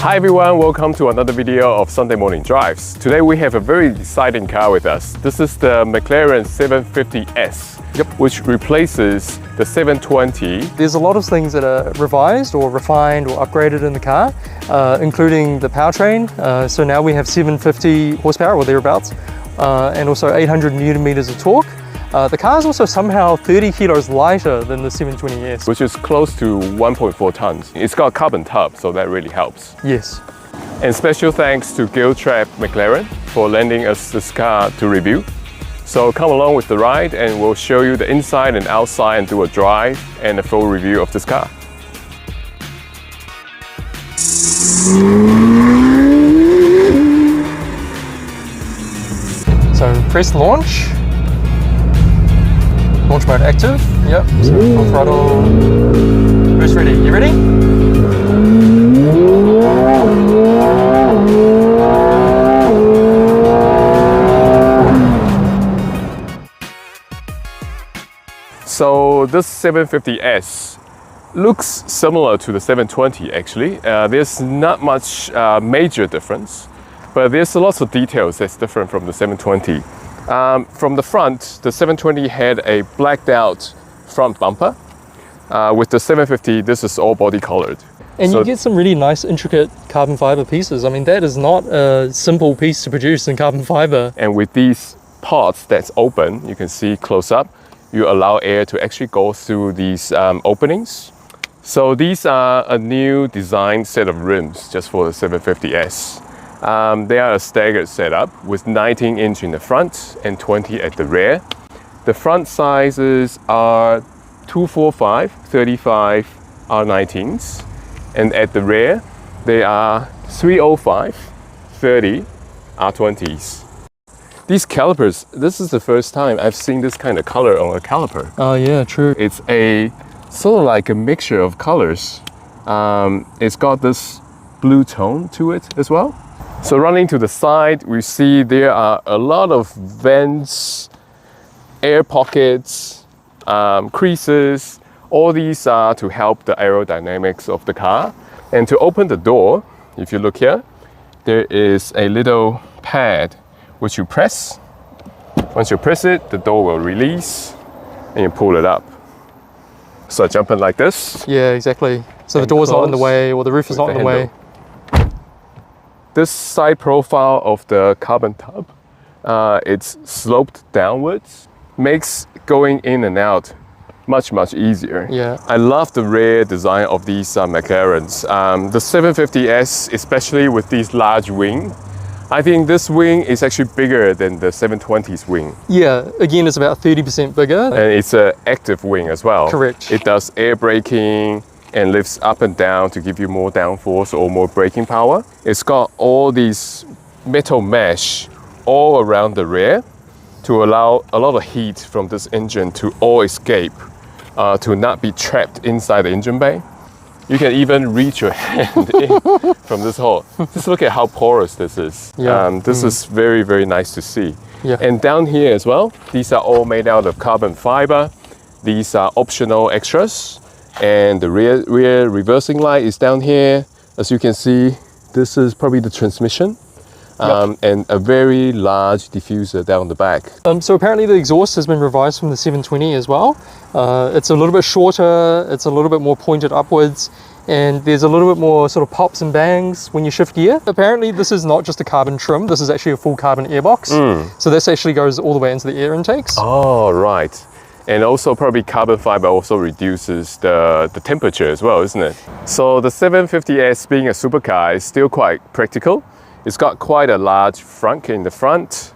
Hi everyone, welcome to another video of Sunday Morning Drives. Today we have a very exciting car with us. This is the McLaren 750S, which replaces the 720. There's a lot of things that are revised or refined or upgraded in the car, including the powertrain. So now we have 750 horsepower or thereabouts, and also 800 newton meters of torque. The car is also somehow 30 kilos lighter than the 720S. Which is close to 1.4 tons. It's got a carbon tub, so that really helps. Yes. And special thanks to gearbox McLaren for lending us this car to review. So come along with the ride and we'll show you the inside and outside and do a drive and a full review of this car. So press launch. Launch mode active, yep, so full throttle, boost ready, you ready? So this 750S looks similar to the 720 actually. There's not much major difference, but there's lots of details that's different from the 720. From the front, the 720 had a blacked out front bumper. With the 750, this is all body colored. And so you get some really nice intricate carbon fiber pieces. I mean, that is not a simple piece to produce in carbon fiber. And with these parts that's open, you can see close up, you allow air to actually go through these openings. So these are a new design set of rims just for the 750S. They are a staggered setup with 19-inch in the front and 20 at the rear. The front sizes are 245, 35 R19s, and at the rear they are 305, 30 R20s. These calipers, this is the first time I've seen this kind of color on a caliper. Oh yeah, true. It's a sort of like a mixture of colors. It's got this blue tone to it as well. So running to the side, we see there are a lot of vents, air pockets, creases. All these are to help the aerodynamics of the car. And to open the door, if you look here, there is a little pad which you press. Once you press it, the door will release and you pull it up. So jump in like this. Yeah, exactly. So the door's not in the way or the roof is not in the way. This side profile of the carbon tub, it's sloped downwards, makes going in and out much easier. Yeah. I love the rear design of these McLarens. The 750S, especially with these large wing, I think this wing is actually bigger than the 720's wing. Yeah, again, it's about 30% bigger. And it's an active wing as well. Correct. It does air braking and lifts up and down to give you more downforce or more braking power. It's got all these metal mesh all around the rear to allow a lot of heat from this engine to all escape, to not be trapped inside the engine bay. You can even reach your hand in from this hole. Just look at how porous this is. Yeah. This is very nice to see. Yeah. And down here as well, these are all made out of carbon fiber. These are optional extras. And the rear reversing light is down here. As you can see, this is probably the transmission. And a very large diffuser down the back. So apparently the exhaust has been revised from the 720 as well. It's a little bit shorter, it's a little bit more pointed upwards, and there's a little bit more sort of pops and bangs when you shift gear. Apparently this is not just a carbon trim, this is actually a full carbon airbox. So this actually goes all the way into the air intakes. Oh, right. And also probably carbon fiber also reduces the temperature as well, isn't it? So the 750S being a supercar is still quite practical. It's got quite a large frunk in the front.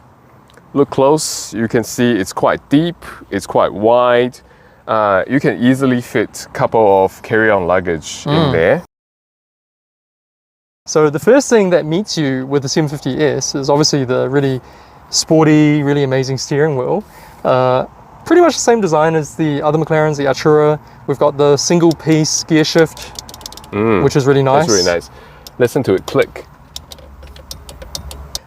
Look close, you can see it's quite deep, it's quite wide. You can easily fit a couple of carry-on luggage in there. So the first thing that meets you with the 750S is obviously the really sporty, really amazing steering wheel. Pretty much the same design as the other McLarens, the Artura. We've got the single piece gear shift, which is really nice. That's really nice. Listen to it click.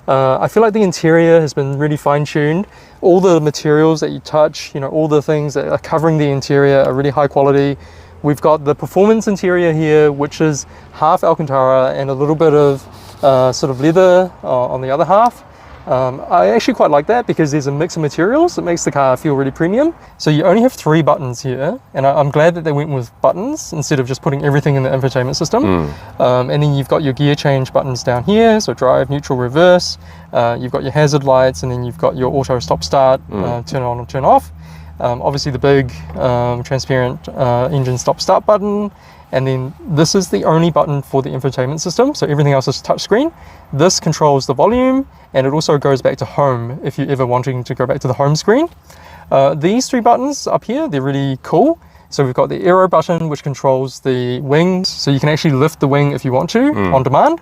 I feel like the interior has been really fine-tuned. All the materials that you touch, all the things that are covering the interior are really high quality. We've got the performance interior here, which is half Alcantara and a little bit of sort of leather on the other half. I actually quite like that because there's a mix of materials that makes the car feel really premium. So you only have 3 buttons here, and I'm glad that they went with buttons instead of just putting everything in the infotainment system. And then you've got your gear change buttons down here, so drive, neutral, reverse. You've got your hazard lights, and then you've got your auto stop start, turn on and turn off. Obviously the big transparent engine stop start button. And then this is the only button for the infotainment system, so everything else is touchscreen. This controls the volume, and it also goes back to home if you're ever wanting to go back to the home screen. These 3 buttons up here, they're really cool. So we've got the aero button, which controls the wings, so you can actually lift the wing if you want to on demand.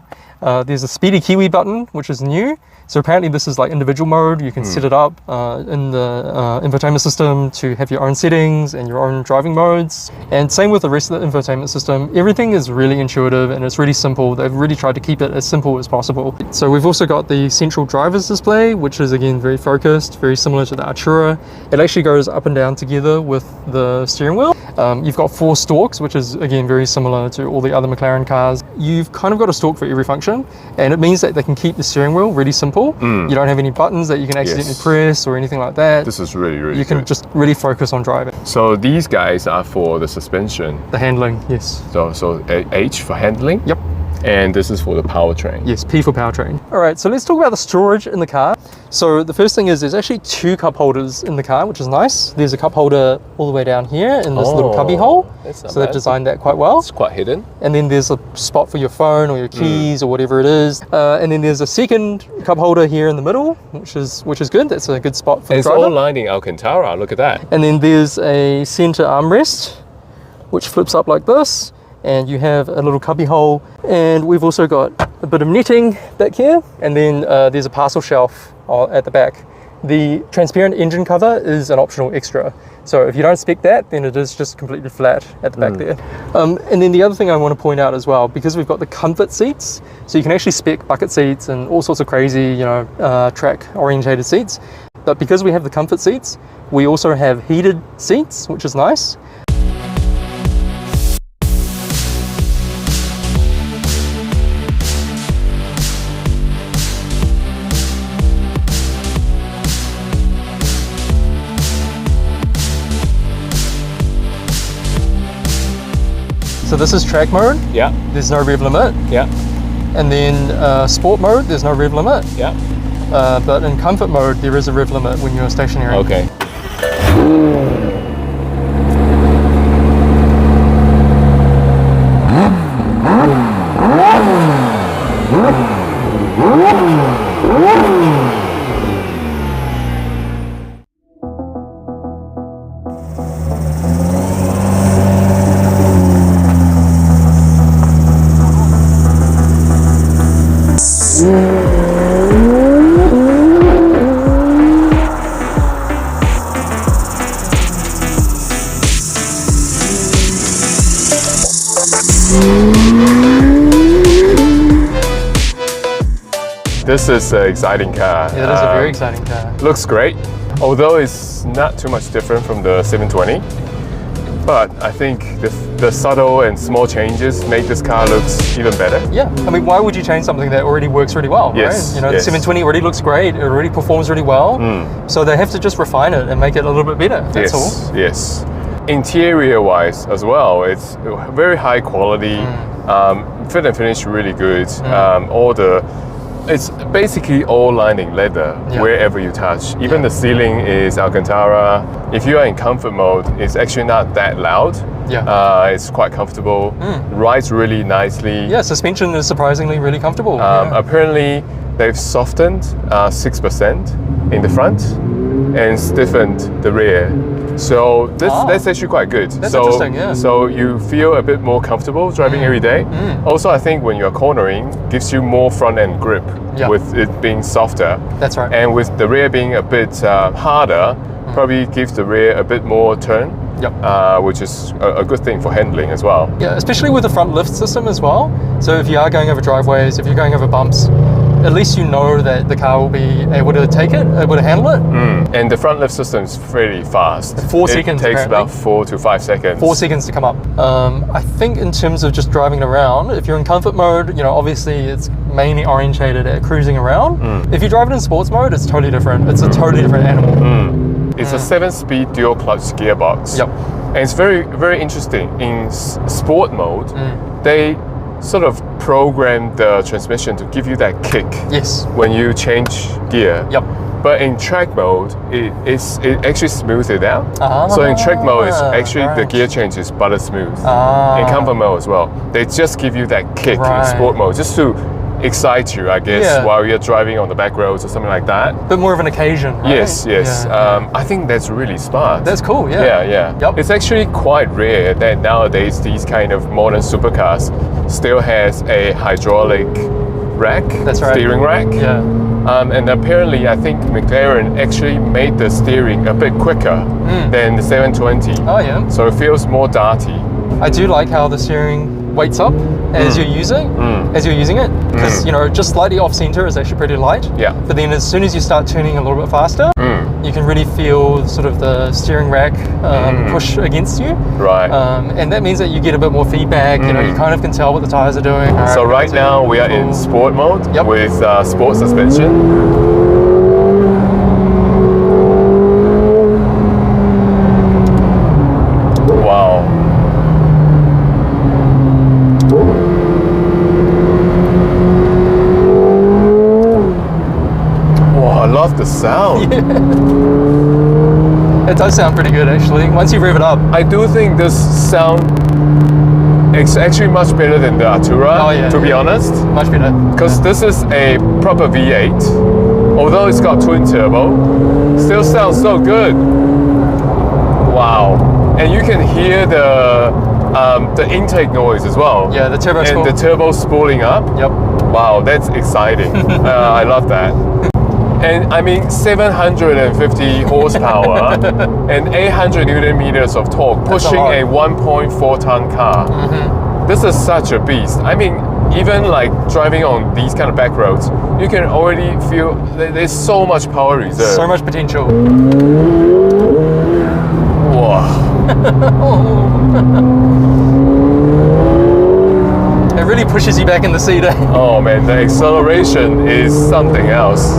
There's a Speedy Kiwi button, which is new. So apparently this is like individual mode. You can set it up in the infotainment system to have your own settings and your own driving modes. And same with the rest of the infotainment system. Everything is really intuitive and it's really simple. They've really tried to keep it as simple as possible. So we've also got the central driver's display, which is again very focused, very similar to the Artura. It actually goes up and down together with the steering wheel. You've got 4 stalks, which is again very similar to all the other McLaren cars. You've kind of got a stalk for every function, and it means that they can keep the steering wheel really simple. You don't have any buttons that you can accidentally press or anything like that. This is really You can good. just really focus on driving. So these guys are for the suspension. The handling, yes. So H for handling. Yep. And this is for the powertrain. Yes, P for powertrain. All right, so let's talk about the storage in the car. So the first thing is there's actually 2 cup holders in the car, which is nice. There's a cup holder all the way down here in this little cubby hole. So they've designed that quite well. It's quite hidden. And then there's a spot for your phone or your keys or whatever it is. And then there's a second cup holder here in the middle, which is good. That's a good spot for the It's driver. all lined in Alcantara. Look at that. And then there's a center armrest, which flips up like this. And you have a little cubby hole, and we've also got a bit of netting back here, and then there's a parcel shelf at the back. The transparent engine cover is an optional extra, so if you don't spec that, then it is just completely flat at the back there. And then the other thing I want to point out as well, because we've got the comfort seats, so you can actually spec bucket seats and all sorts of crazy, track orientated seats, but because we have the comfort seats, we also have heated seats, which is nice. So this is track mode. Yeah. There's no rev limit. Yeah. And then sport mode, there's no rev limit. Yeah. But in comfort mode, there is a rev limit when you're stationary. Okay. This is an exciting car. Yeah, it is a very exciting car. Looks great, although it's not too much different from the 720. But I think the subtle and small changes make this car looks even better. Yeah, I mean, why would you change something that already works really well, Yes, right? You know, yes. the 720 already looks great, it already performs really well. So they have to just refine it and make it a little bit better, that's all. Yes. Interior-wise as well, it's very high quality. Fit and finish really good. It's basically all lining leather wherever you touch. Even the ceiling is Alcantara. If you are in comfort mode, it's actually not that loud. It's quite comfortable. Rides really nicely. Yeah, suspension is surprisingly really comfortable. Apparently, they've softened 6% in the front and stiffened the rear. So that's actually quite good. That's interesting, yeah. So you feel a bit more comfortable driving every day. Also, I think when you're cornering, gives you more front end grip with it being softer. That's right. And with the rear being a bit harder, probably gives the rear a bit more turn. Which is a good thing for handling as well. Yeah, especially with the front lift system as well. So if you are going over driveways, if you're going over bumps, at least you know that the car will be able to take it, able to handle it. And the front lift system is pretty fast. 4 seconds. It takes apparently. about 4 to 5 seconds. 4 seconds to come up. I think in terms of just driving around, if you're in comfort mode, you know, obviously it's mainly orientated at cruising around. If you drive it in sports mode, it's totally different. It's a totally different animal. It's a 7-speed dual clutch gearbox. Yep. And it's very, very interesting. In sport mode, they sort of program the transmission to give you that kick Yes. when you change gear. Yep. But in track mode, it actually smooths it out. So in track mode, it's actually the gear change is butter smooth. In comfort mode as well, they just give you that kick in sport mode just to excite you, I guess, while you're driving on the back roads or something like that. Bit more of an occasion, right? Yes. I think that's really smart. That's cool, yeah. Yep. It's actually quite rare that nowadays these kind of modern supercars still has a hydraulic rack, steering rack. Yeah. And apparently, I think McLaren actually made the steering a bit quicker than the 720. Oh yeah. So it feels more darty. I do like how the steering weights up as you're using it, because you know, just slightly off center is actually pretty light. Yeah. But then as soon as you start turning a little bit faster, you can really feel sort of the steering rack push against you. Right. And that means that you get a bit more feedback. You know, you kind of can tell what the tires are doing. So right now we are in sport mode with sport suspension. The sound. It does sound pretty good actually, once you rev it up. I do think this sound is actually much better than the Artura, to be honest. Much better. Because this is a proper V8. Although it's got twin turbo, still sounds so good. Wow. And you can hear the intake noise as well. Yeah, the turbo spool. And the turbo spooling up. Yep. Wow, that's exciting. I love that. And I mean, 750 horsepower and 800 Newton meters of torque, pushing a 1.4 ton car. This is such a beast. I mean, even like driving on these kind of back roads, you can already feel there's so much power reserve. So much potential. Wow. It really pushes you back in the seat. Oh man, the acceleration is something else.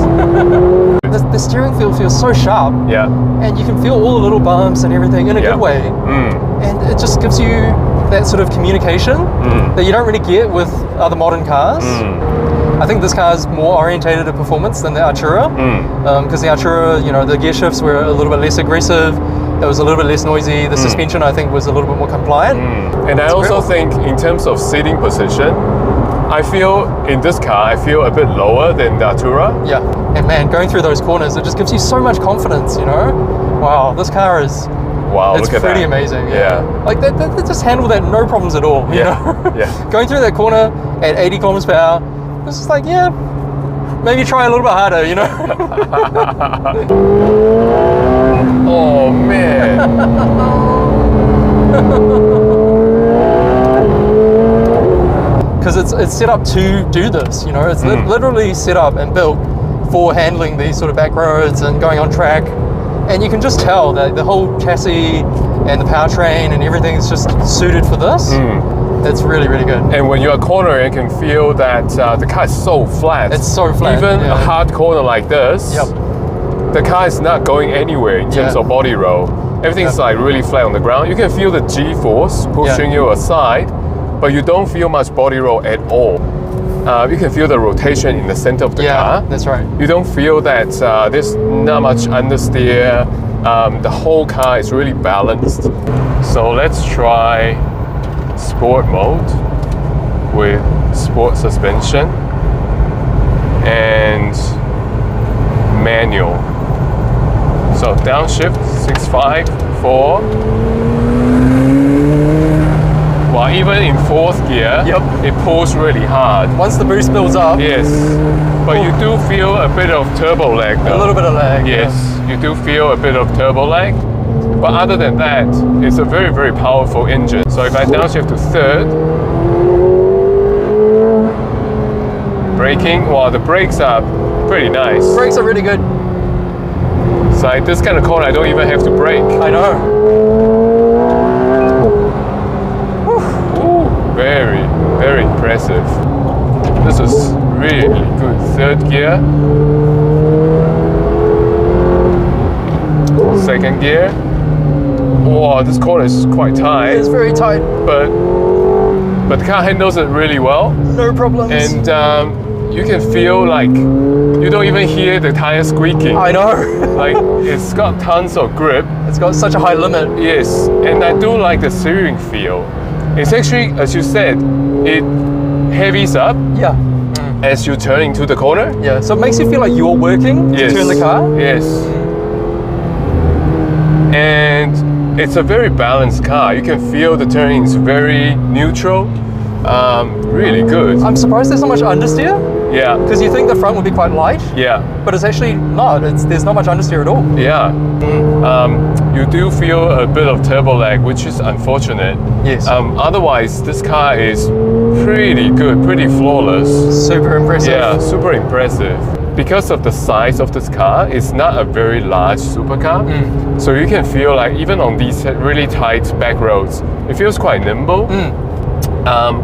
The steering feel feels so sharp. Yeah. And you can feel all the little bumps and everything in a good way. And it just gives you that sort of communication that you don't really get with other modern cars. I think this car is more orientated to performance than the Artura, because the Artura, you know, the gear shifts were a little bit less aggressive. It was a little bit less noisy. The suspension, I think, was a little bit more compliant. And I also think in terms of seating position, I feel in this car, I feel a bit lower than the Artura. Yeah, and man, going through those corners, it just gives you so much confidence, you know? Wow, this car is, it's pretty amazing. Yeah. Like they just handle that no problems at all, you know? Yeah. Going through that corner at 80 kilometers per hour, it's just like, yeah, maybe try a little bit harder, you know? Oh man. Because it's set up to do this, you know? It's literally set up and built for handling these sort of back roads and going on track. And you can just tell that the whole chassis and the powertrain and everything is just suited for this. It's really, really good. And when you're cornering, you can feel that the car is so flat. It's so flat. Even a hard corner like this, the car is not going anywhere in terms of body roll. Everything's like really flat on the ground. You can feel the G-force pushing you aside, but you don't feel much body roll at all. You can feel the rotation in the center of the car. That's right. You don't feel that there's not much understeer. The whole car is really balanced. So let's try sport mode with sport suspension and manual. So downshift 6.5, 4. Well, even in fourth gear, it pulls really hard. Once the boost builds up. Yes, but you do feel a bit of turbo lag though. A little bit of lag. Yes, you do feel a bit of turbo lag. But other than that, it's a very, very powerful engine. So if I downshift to third, braking, well, the brakes are pretty nice. Brakes are really good. It's like this kind of corner, I don't even have to brake. I know. Ooh, very, very impressive. This is really good. Third gear. Second gear. Wow, this corner is quite tight. It's very tight. But the car handles it really well. No problems. And you can feel like you don't even hear the tire squeaking. I know. Like it's got tons of grip. It's got such a high limit. Yes, and I do like the steering feel. It's actually, as you said, it heavies up Yeah. as you turn into the corner. Yeah. So it makes you feel like you're working to turn the car. Yes. And it's a very balanced car. You can feel the turning is very neutral. Really good. I'm surprised there's not much understeer, Yeah. because you think the front would be quite light, Yeah. but it's actually not. There's not much understeer at all. Yeah. You do feel a bit of turbo lag, which is unfortunate. Yes. Otherwise, this car is pretty good, pretty flawless. Super impressive. Yeah, super impressive. Because of the size of this car, it's not a very large supercar. So you can feel like even on these really tight back roads, it feels quite nimble.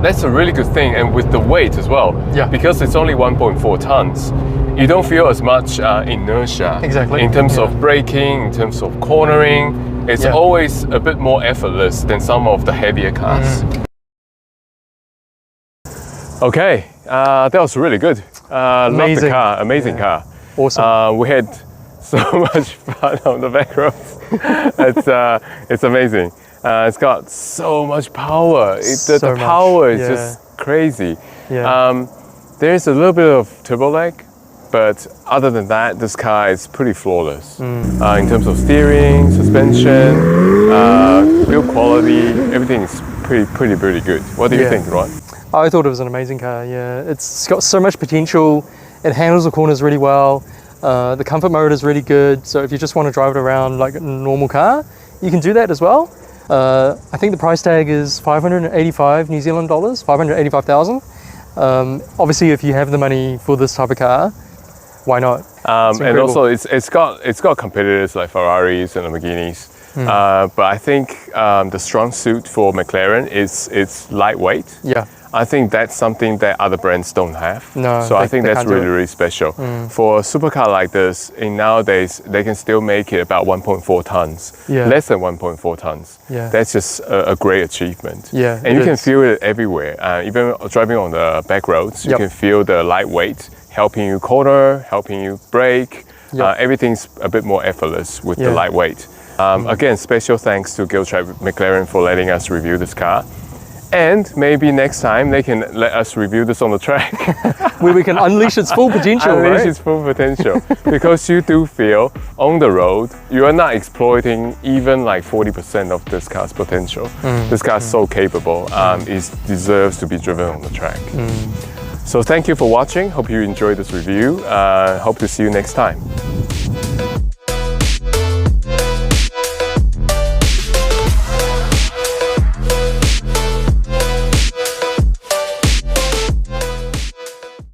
That's a really good thing, and with the weight as well. Yeah. Because it's only 1.4 tons, you don't feel as much inertia. Exactly. In terms Yeah. of braking, in terms of cornering, it's Yeah. always a bit more effortless than some of the heavier cars. Okay, that was really good. Love the Amazing. car, amazing car. Awesome. We had so much fun on the back roads. It's amazing. It's got so much power. So The much, power is yeah. just crazy. Yeah. There's a little bit of turbo lag, but other than that, this car is pretty flawless. In terms of steering, suspension, build quality, everything is pretty good. What do you Yeah. think, Ron? I thought it was an amazing car. Yeah, it's got so much potential. It handles the corners really well. The comfort mode is really good. So if you just want to drive it around like a normal car, you can do that as well. I think the price tag is 585 New Zealand dollars, 585,000. Obviously, if you have the money for this type of car, why not? And incredible. also, it's got competitors like Ferraris and Lamborghinis. But I think the strong suit for McLaren is it's lightweight. Yeah. I think that's something that other brands don't have. No, So I think they that's can't do really, it. really special. For a supercar like this, in nowadays, they can still make it about 1.4 tons. Yeah. Less than 1.4 tons. Yeah. That's just a great achievement. Yeah, And you it can is. feel it everywhere. Even driving on the back roads, you Yep. can feel the lightweight helping you corner, helping you brake. Yep. Everything's a bit more effortless with the Yeah. lightweight. Again, special thanks to Gearbox McLaren for letting us review this car. And maybe next time they can let us review this on the track. Where we can unleash its full potential, Unleash right? its full potential. Because you do feel on the road, you are not exploiting even like 40% of this car's potential. This car is so capable. It deserves to be driven on the track. So thank you for watching. Hope you enjoyed this review. Hope to see you next time.